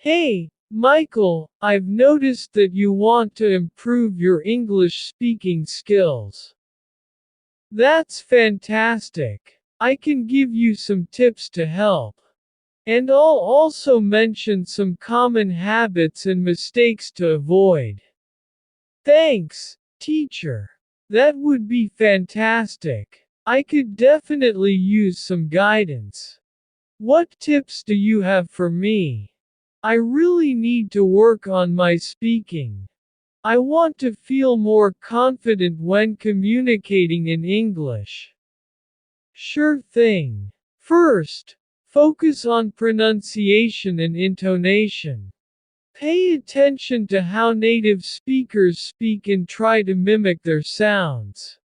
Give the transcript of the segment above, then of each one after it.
Hey, Michael, I've noticed that you want to improve your English speaking skills. That's fantastic. I can give you some tips to help. And I'll also mention some common habits and mistakes to avoid. Thanks, teacher. That would be fantastic. I could definitely use some guidance. What tips do you have for me? I really need to work on my speaking. I want to feel more confident when communicating in English. Sure thing. First, focus on pronunciation and intonation. Pay attention to how native speakers speak and try to mimic their sounds.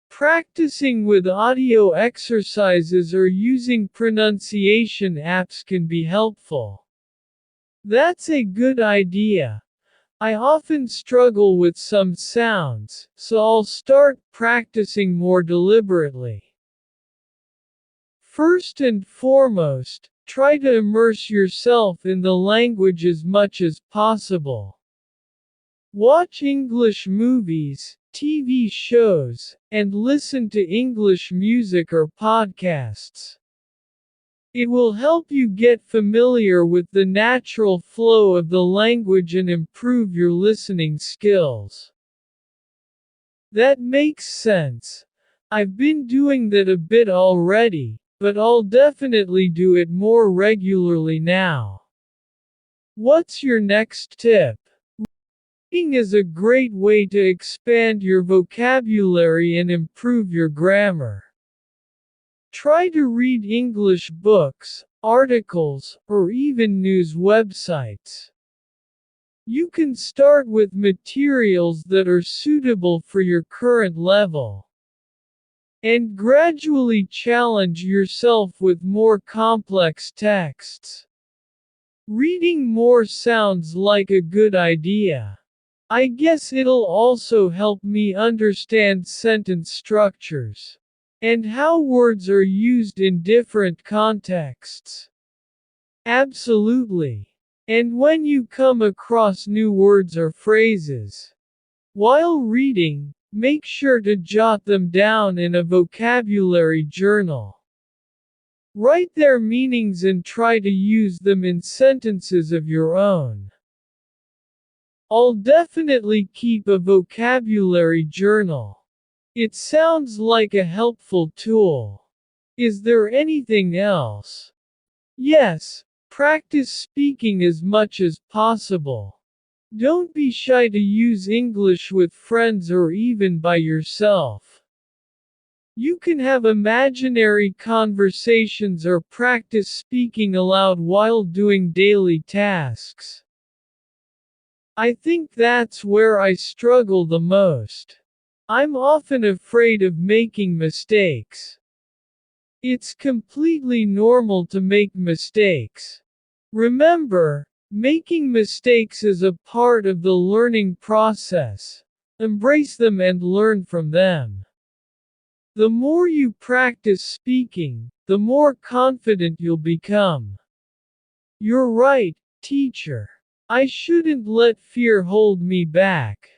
Practicing with audio exercises or using pronunciation apps can be helpful. That's a good idea. I often struggle with some sounds, so I'll start practicing more deliberately. First and foremost, try to immerse yourself in the language as much as possible. Watch English movies, TV shows, and listen to English music or podcasts. It will help you get familiar with the natural flow of the language and improve your listening skills. That makes sense. I've been doing that a bit already, but I'll definitely do it more regularly now. What's your next tip? Reading is a great way to expand your vocabulary and improve your grammar. Try to read English books, articles, or even news websites. You can start with materials that are suitable for your current level, and gradually challenge yourself with more complex texts. Reading more sounds like a good idea. I guess it'll also help me understand sentence structures and how words are used in different contexts. Absolutely. And when you come across new words or phrases while reading, make sure to jot them down in a vocabulary journal. Write their meanings and try to use them in sentences of your own. I'll definitely keep a vocabulary journal. It sounds like a helpful tool. Is there anything else? Yes, practice speaking as much as possible. Don't be shy to use English with friends or even by yourself. You can have imaginary conversations or practice speaking aloud while doing daily tasks. I think that's where I struggle the most. I'm often afraid of making mistakes. It's completely normal to make mistakes. Remember, making mistakes is a part of the learning process. Embrace them and learn from them. The more you practice speaking, the more confident you'll become. You're right, teacher. I shouldn't let fear hold me back.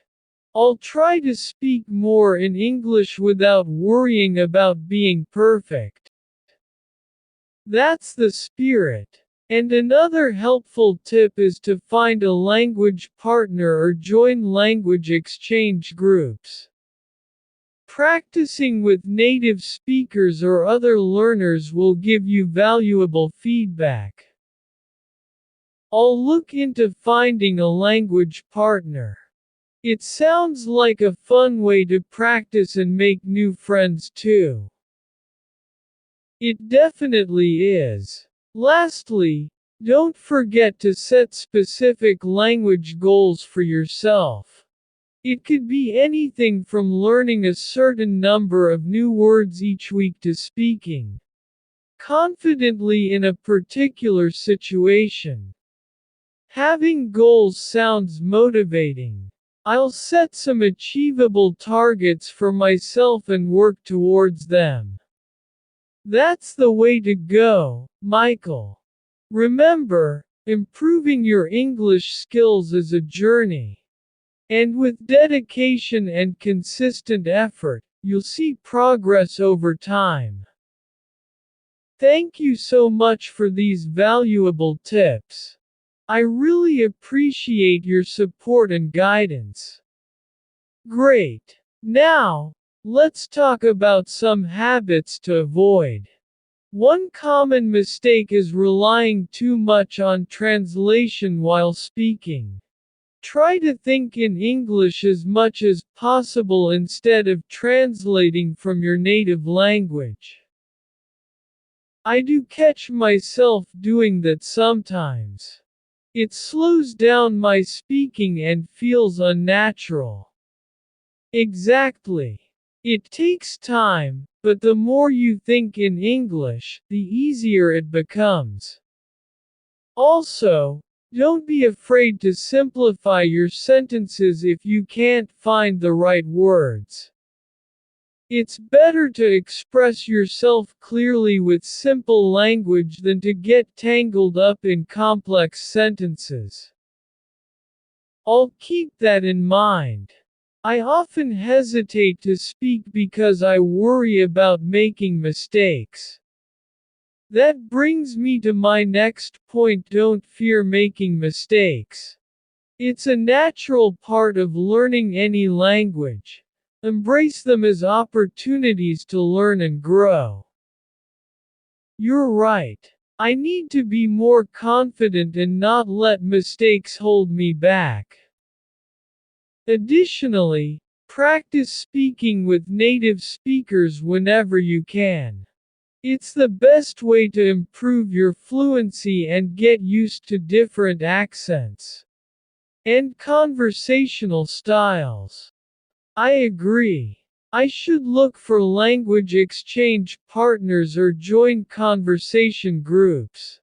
I'll try to speak more in English without worrying about being perfect. That's the spirit. And another helpful tip is to find a language partner or join language exchange groups. Practicing with native speakers or other learners will give you valuable feedback. I'll look into finding a language partner. It sounds like a fun way to practice and make new friends too. It definitely is. Lastly, don't forget to set specific language goals for yourself. It could be anything from learning a certain number of new words each week to speaking confidently in a particular situation. Having goals sounds motivating. I'll set some achievable targets for myself and work towards them. That's the way to go, Michael. Remember, improving your English skills is a journey. And with dedication and consistent effort, you'll see progress over time. Thank you so much for these valuable tips. I really appreciate your support and guidance. Great. Now, let's talk about some habits to avoid. One common mistake is relying too much on translation while speaking. Try to think in English as much as possible instead of translating from your native language. I do catch myself doing that sometimes. It slows down my speaking and feels unnatural. Exactly. It takes time, but the more you think in English, the easier it becomes. Also, don't be afraid to simplify your sentences if you can't find the right words. It's better to express yourself clearly with simple language than to get tangled up in complex sentences. I'll keep that in mind. I often hesitate to speak because I worry about making mistakes. That brings me to my next point: don't fear making mistakes. It's a natural part of learning any language. Embrace them as opportunities to learn and grow. You're right. I need to be more confident and not let mistakes hold me back. Additionally, practice speaking with native speakers whenever you can. It's the best way to improve your fluency and get used to different accents and conversational styles. I agree. I should look for language exchange partners or join conversation groups.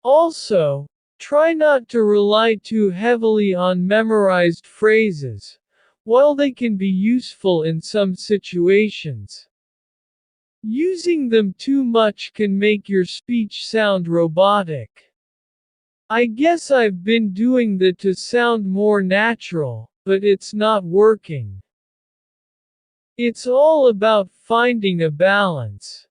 Also, try not to rely too heavily on memorized phrases, while they can be useful in some situations. Using them too much can make your speech sound robotic. I guess I've been doing that to sound more natural, but it's not working. It's all about finding a balance.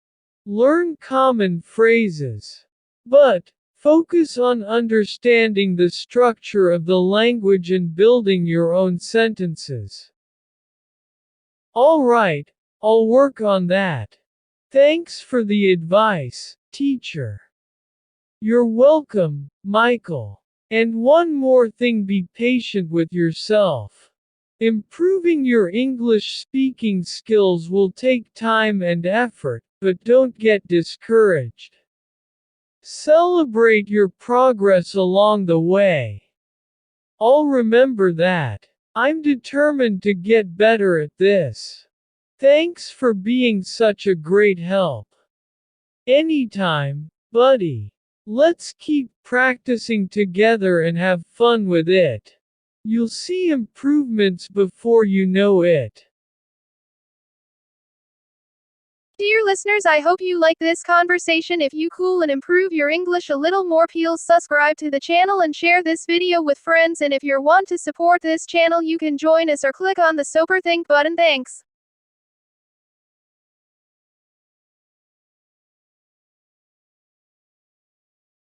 Learn common phrases, but focus on understanding the structure of the language and building your own sentences. Alright, I'll work on that. Thanks for the advice, teacher. You're welcome, Michael. And one more thing: be patient with yourself. Improving your English speaking skills will take time and effort, but don't get discouraged. Celebrate your progress along the way. I'll remember that. I'm determined to get better at this. Thanks for being such a great help. Anytime, buddy. Let's keep practicing together and have fun with it. You'll see improvements before you know it. Dear listeners, I hope you like this conversation. If you cool and improve your English a little more, please subscribe to the channel and share this video with friends. And if you want to support this channel, you can join us or click on the Super Think button. Thanks.